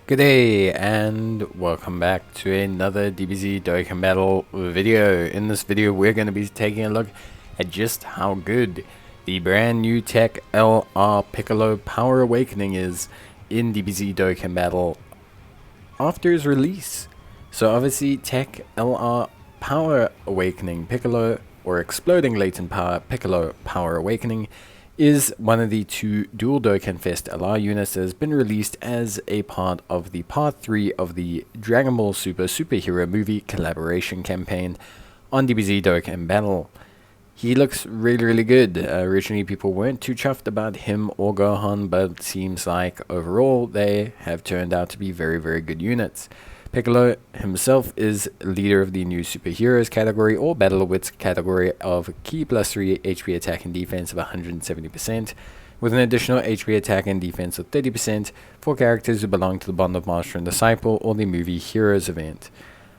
Good day and welcome back to another DBZ Dokkan battle video. In this video we're going to be taking a look at just how good the brand new TEQ LR Piccolo Power Awakening is in DBZ Dokkan battle after its release. So obviously TEQ LR Power Awakening Piccolo, or Exploding Latent Power Piccolo Power Awakening, is one of the two dual Dokkan Fest LR units that has been released as a part of the part 3 of the Dragon Ball Super Superhero Movie collaboration campaign on DBZ Dokkan Battle. He looks really good. Originally people weren't too chuffed about him or Gohan, but it seems like overall they have turned out to be very good units. Piccolo himself is leader of the new superheroes category or Battle of Wits category of key +3 HP attack and defense of 170%, with an additional HP attack and defense of 30% for characters who belong to the Bond of Master and Disciple or the movie Heroes event.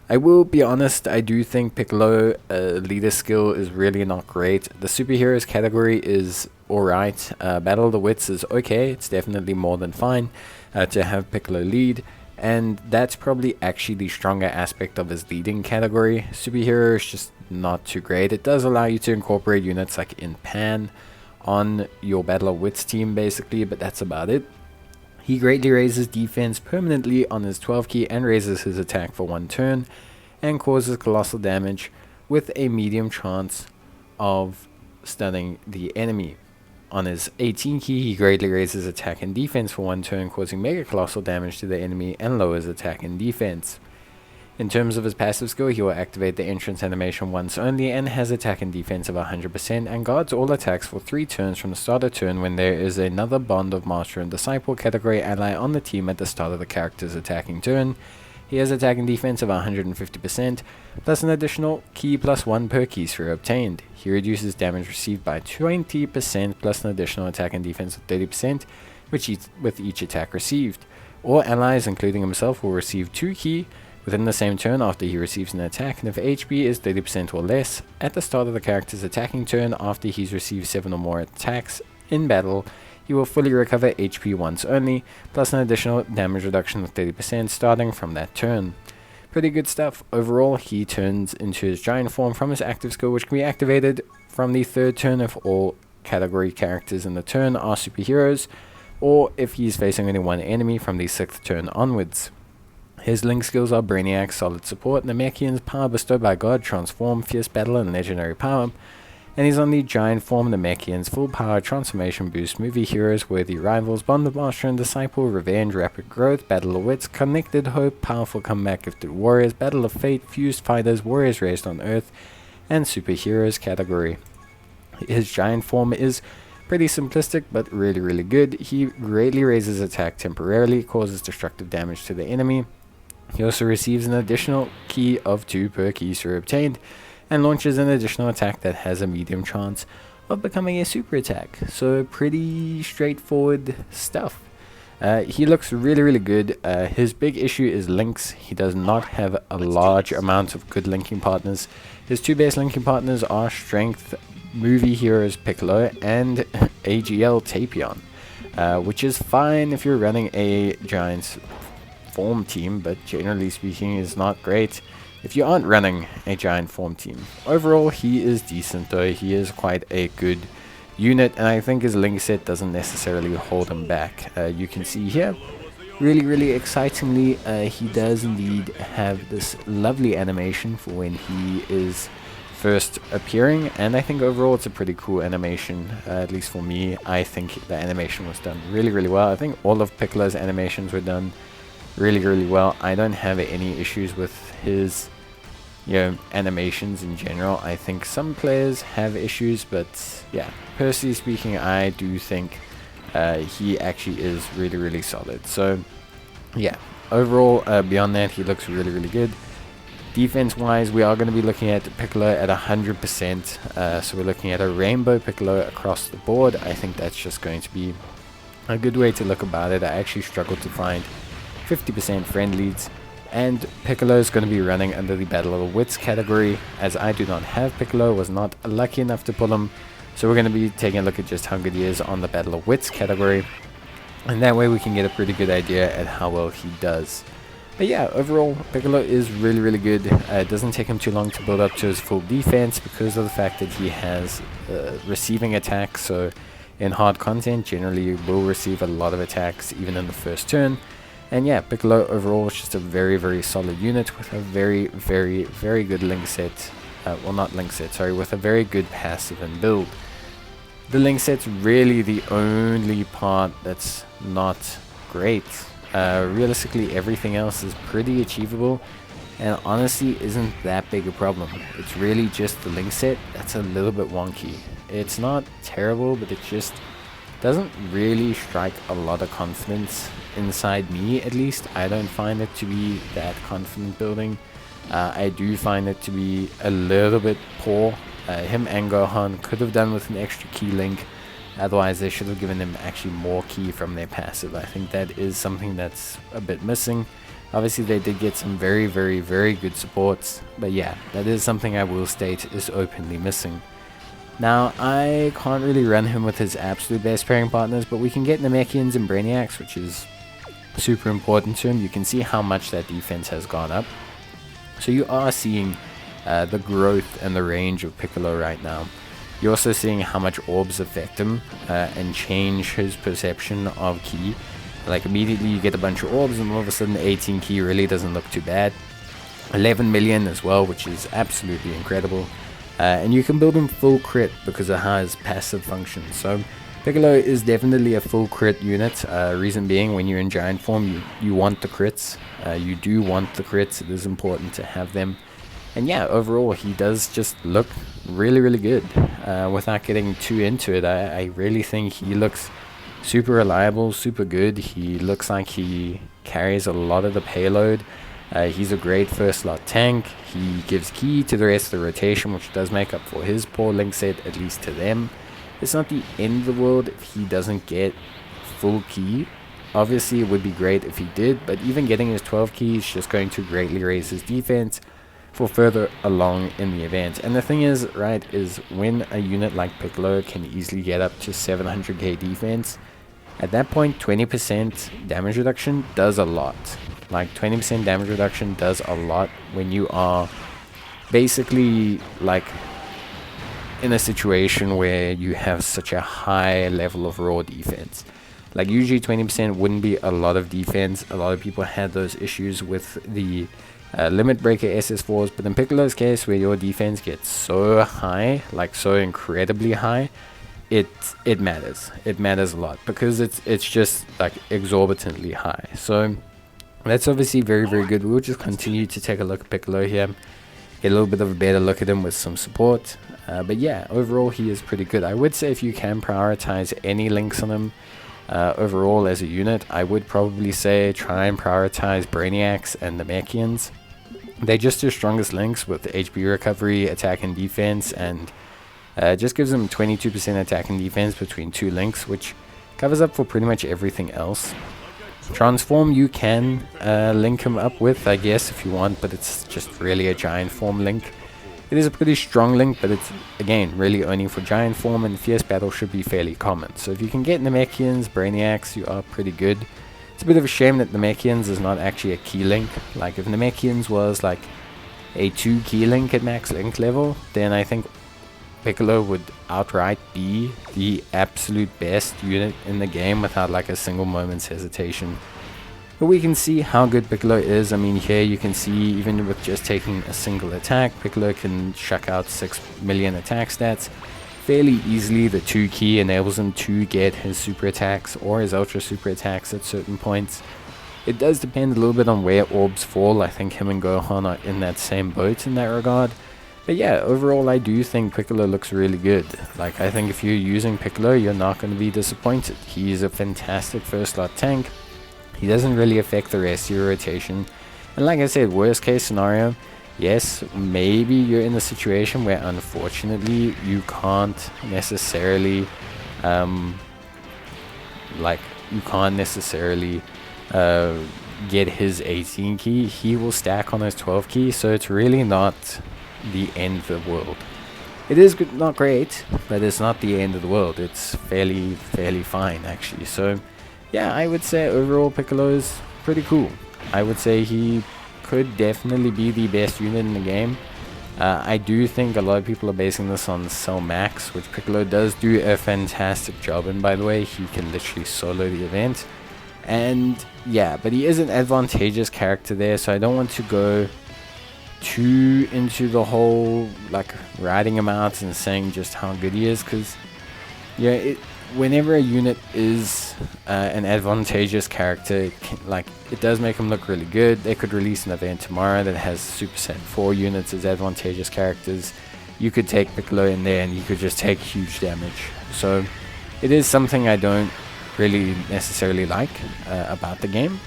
I will be honest, I do think Piccolo leader skill is really not great. The superheroes category is alright. Battle of the Wits is okay. It's definitely more than fine to have Piccolo lead. And that's probably actually the stronger aspect of his leading category. Superhero is just not too great. It does allow you to incorporate units like in Pan on your Battle of Wits team basically, but that's about it. He greatly raises defense permanently on his 12 key and raises his attack for 1 turn and causes colossal damage with a medium chance of stunning the enemy. On his 18 key, he greatly raises attack and defense for 1 turn, causing mega colossal damage to the enemy and lowers attack and defense. In terms of his passive skill, he will activate the entrance animation once only and has attack and defense of 100% and guards all attacks for 3 turns from the start of turn when there is another Bond of Master and Disciple category ally on the team at the start of the character's attacking turn. He has attack and defense of 150%, plus an additional key +1 per key through obtained. He reduces damage received by 20%, plus an additional attack and defense of 30% with each attack received. All allies, including himself, will receive 2 key within the same turn after he receives an attack, and if HP is 30% or less, at the start of the character's attacking turn after he's received 7 or more attacks in battle, he will fully recover HP once only, plus an additional damage reduction of 30% starting from that turn. Pretty good stuff. Overall, he turns into his giant form from his active skill, which can be activated from the 3rd turn if all category characters in the turn are superheroes, or if he's facing only one enemy from the 6th turn onwards. His link skills are Brainiac, Solid Support, Namekian's Power Bestowed by God, Transform, Fierce Battle, and Legendary Power. And he's on the giant form Namekian's Full Power Transformation Boost, Movie Heroes, Worthy Rivals, Bond of Master and Disciple, Revenge, Rapid Growth, Battle of Wits, Connected Hope, Powerful Comeback, Gifted Warriors, Battle of Fate, Fused Fighters, Warriors Raised on Earth, and Superheroes category. His giant form is pretty simplistic but really good. He greatly raises attack temporarily, causes destructive damage to the enemy. He also receives an additional key of 2 per key through obtained, and launches an additional attack that has a medium chance of becoming a super attack. So pretty straightforward stuff. He looks really good. His big issue is links. He does not have a large amount of good linking partners. His 2 base linking partners are Strength Movie Heroes Piccolo and AGL Tapion, which is fine if you're running a giant form team, but generally speaking is not great if you aren't running a giant form team. Overall, he is decent though. He is quite a good unit, and I think his link set doesn't necessarily hold him back. You can see here, really excitingly, he does indeed have this lovely animation for when he is first appearing, and I think overall it's a pretty cool animation. At least for me, I think the animation was done really well. I think all of Piccolo's animations were done really well. I don't have any issues with his animations in general. I think some players have issues, but yeah, personally speaking, I do think he actually is really solid. So yeah, overall, beyond that, he looks really good. Defense wise, we are going to be looking at Piccolo at 100%, so we're looking at a rainbow Piccolo across the board. I think that's just going to be a good way to look about it. I actually struggled to find 50% friend leads, and Piccolo is going to be running under the Battle of the Wits category, as I do not have Piccolo, was not lucky enough to pull him. So we're going to be taking a look at just how good he is on the Battle of Wits category. and that way we can get a pretty good idea at how well he does. But yeah, overall, Piccolo is really good. It doesn't take him too long to build up to his full defense because of the fact that he has receiving attacks. So in hard content, generally you will receive a lot of attacks even in the first turn. And yeah, Piccolo overall is just a very solid unit with a very good link set. Well, not link set, sorry, with a very good passive and build. The link set's really the only part that's not great. Realistically, everything else is pretty achievable and honestly isn't that big a problem. It's really just the link set that's a little bit wonky. It's not terrible, but it just doesn't really strike a lot of confidence inside me. At least I don't find it to be that confident building. I do find it to be a little bit poor. Him and Gohan could have done with an extra key link. Otherwise, they should have given them actually more key from their passive. I think that is something that's a bit missing. Obviously, they did get some very good supports. But yeah, that is something I will state is openly missing. Now, I can't really run him with his absolute best pairing partners, but we can get Namekians and Brainiacs, which is super important to him. You can see how much that defense has gone up. So you are seeing the growth and the range of Piccolo right now. You're also seeing how much orbs affect him and change his perception of ki. Like immediately you get a bunch of orbs and all of a sudden 18 ki really doesn't look too bad. 11 million as well, which is absolutely incredible. And you can build him full crit because of how his passive functions. So Piccolo is definitely a full crit unit. Reason being, when you're in giant form, you want the crits. You do want the crits. It is important to have them. And yeah, overall, he does just look really good. Without getting too into it, I really think he looks super reliable, super good. He looks like he carries a lot of the payload. He's a great first slot tank. He gives key to the rest of the rotation, which does make up for his poor link set, at least to them. It's not the end of the world if he doesn't get full key. Obviously, it would be great if he did, but even getting his 12 key is just going to greatly raise his defense for further along in the event. And the thing is, right, is when a unit like Piccolo can easily get up to 700k defense, at that point 20% damage reduction does a lot. Like 20% damage reduction does a lot when you are basically like in a situation where you have such a high level of raw defense. Like usually 20% wouldn't be a lot of defense. A lot of people had those issues with the limit breaker SS4s, but in Piccolo's case, where your defense gets so high, like so incredibly high, it matters. It matters a lot because it's just like exorbitantly high. So that's obviously very good. We'll just continue to take a look at Piccolo here, get a little bit of a better look at him with some support. But yeah, overall he is pretty good. I would say if you can prioritize any links on him overall as a unit, I would probably say try and prioritize Brainiacs and Namekians. They're just your strongest links with HP recovery, attack and defense, and just gives them 22% attack and defense between two links, which covers up for pretty much everything else. Transform you can link him up with, I guess, if you want, but it's just really a giant form link. It is a pretty strong link, but it's, again, really only for giant form, and fierce battle should be fairly common. So if you can get Namekians, Brainiacs, you are pretty good. It's a bit of a shame that Namekians is not actually a key link. Like, if Namekians was like a 2 key link at max link level, then I think Piccolo would outright be the absolute best unit in the game without like a single moment's hesitation. But we can see how good Piccolo is. I mean, here you can see even with just taking a single attack, Piccolo can shuck out 6 million attack stats fairly easily. The 2 key enables him to get his super attacks or his ultra super attacks at certain points. It does depend a little bit on where orbs fall. I think him and Gohan are in that same boat in that regard. But yeah, overall I do think Piccolo looks really good. Like, I think if you're using Piccolo, you're not going to be disappointed. He's a fantastic first slot tank. He doesn't really affect the rest of your rotation. And like I said, worst case scenario, yes, maybe you're in a situation where unfortunately you can't necessarily get his 18 key. He will stack on his 12 key, so it's really not the end of the world. It is good, not great, but it's not the end of the world. It's fairly fine actually. So yeah, I would say overall Piccolo is pretty cool. I would say he could definitely be the best unit in the game. I do think a lot of people are basing this on Cell Max, which Piccolo does do a fantastic job in, by the way. He can literally solo the event. And yeah, but he is an advantageous character there, so I don't want to go too into the whole like writing him out and saying just how good he is, because yeah, whenever a unit is an advantageous character, it does make him look really good. They could release an event tomorrow that has Super Saiyan 4 units as advantageous characters. You could take Piccolo in there and you could just take huge damage. So it is something I don't really necessarily like about the game,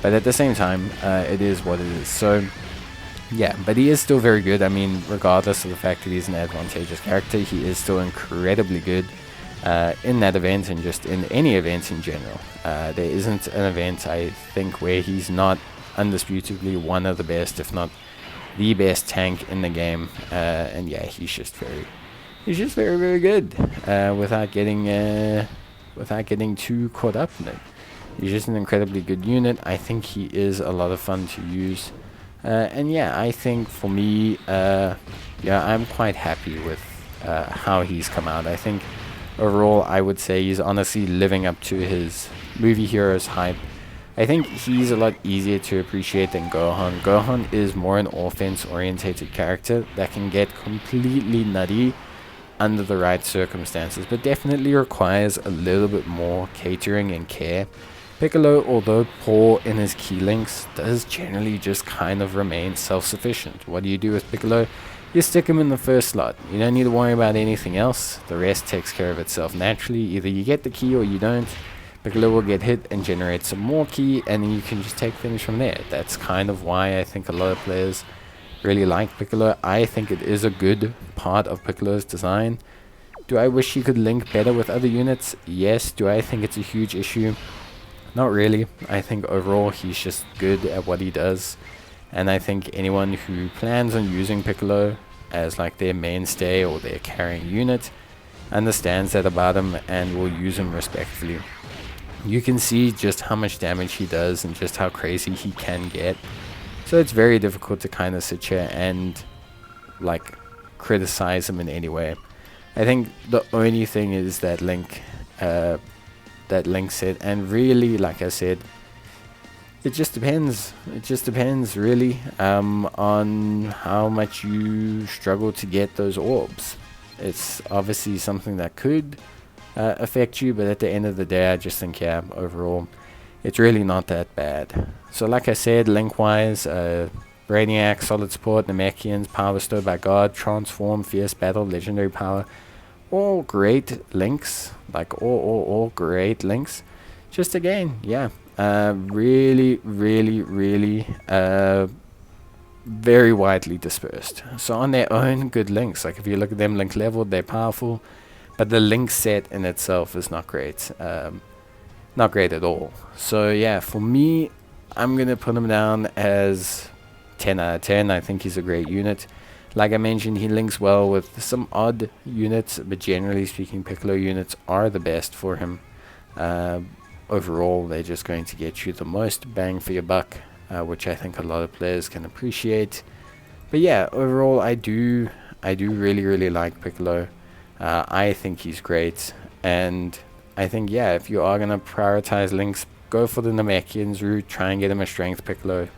but at the same time it is what it is. So yeah, but he is still very good. I mean, regardless of the fact that he's an advantageous character, he is still incredibly good in that event and just in any event in general. There isn't an event, I think, where he's not undisputably one of the best, if not the best tank in the game. And yeah, he's just very, very good without getting too caught up in it. He's just an incredibly good unit. I think he is a lot of fun to use. And yeah, I think for me, yeah, I'm quite happy with how he's come out. I think overall, I would say he's honestly living up to his movie heroes hype. I think he's a lot easier to appreciate than Gohan. Gohan is more an offense-orientated character that can get completely nutty under the right circumstances, but definitely requires a little bit more catering and care. Piccolo, although poor in his key links, does generally just kind of remain self-sufficient. What do you do with Piccolo? You stick him in the first slot. You don't need to worry about anything else. The rest takes care of itself naturally. Either you get the key or you don't. Piccolo will get hit and generate some more key, and then you can just take things from there. That's kind of why I think a lot of players really like Piccolo. I think it is a good part of Piccolo's design. Do I wish he could link better with other units? Yes. Do I think it's a huge issue? Not really. I think overall he's just good at what he does. And I think anyone who plans on using Piccolo as like their mainstay or their carrying unit understands that about him and will use him respectfully. You can see just how much damage he does and just how crazy he can get. So it's very difficult to kind of sit here and like criticize him in any way. I think the only thing is that link set, and really, like I said, it just depends. It just depends really on how much you struggle to get those orbs. It's obviously something that could affect you, but at the end of the day, I just think, yeah, overall, it's really not that bad. So like I said, link-wise, Brainiac, Solid Support, Namekians, Power Bestowed by God, Transform, Fierce Battle, Legendary Power, all great links, like all great links. Just again, yeah, really very widely dispersed. So on their own, good links. Like if you look at them link leveled, they're powerful, but the link set in itself is not great. Not great at all. So yeah, for me, I'm gonna put him down as 10 out of 10. I think he's a great unit. Like I mentioned, he links well with some odd units, but generally speaking, Piccolo units are the best for him. Overall, they're just going to get you the most bang for your buck, which I think a lot of players can appreciate. But yeah, overall, I do really like Piccolo. I think he's great, and I think, yeah, if you are gonna prioritize links, go for the Namekians route. Try and get him a strength Piccolo.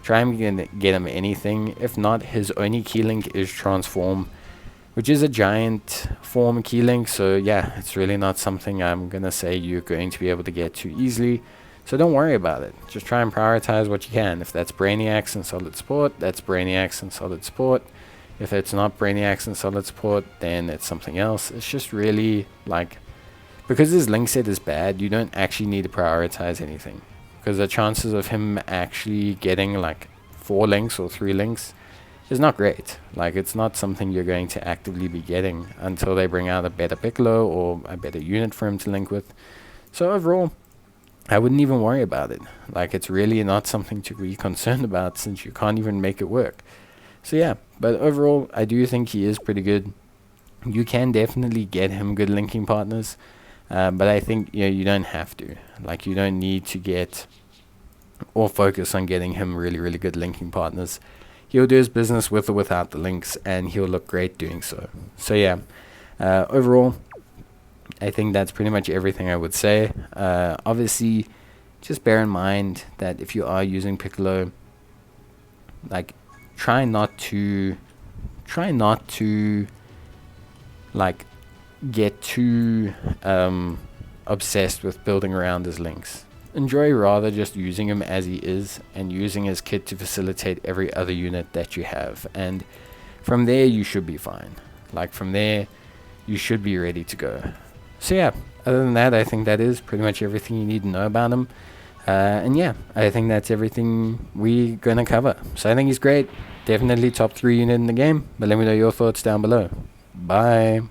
Try and get him anything. If not, his only key link is Transform, which is a giant form key link. So yeah, it's really not something I'm gonna say you're going to be able to get too easily. So don't worry about it. Just try and prioritize what you can. If that's Brainiacs and Solid Support, that's Brainiacs and Solid Support. If it's not Brainiacs and Solid Support, then it's something else. It's just really like, because his link set is bad, you don't actually need to prioritize anything. Because the chances of him actually getting like 4 links or 3 links is not great. Like, it's not something you're going to actively be getting until they bring out a better Piccolo or a better unit for him to link with. So overall, I wouldn't even worry about it. Like, it's really not something to be concerned about since you can't even make it work. So yeah, but overall, I do think he is pretty good. You can definitely get him good linking partners. But I think you don't have to. Like, you don't need to get or focus on getting him really, really good linking partners. He'll do his business with or without the links, and he'll look great doing so. So yeah, overall, I think that's pretty much everything I would say. Obviously, just bear in mind that if you are using Piccolo, like, try not to like get too obsessed with building around his links. Enjoy rather just using him as he is, and using his kit to facilitate every other unit that you have, and from there you should be fine. Like, from there you should be ready to go. So yeah, other than that, I think that is pretty much everything you need to know about him. And yeah, I think that's everything we're gonna cover. So I think he's great, definitely top 3 unit in the game, but let me know your thoughts down below. Bye.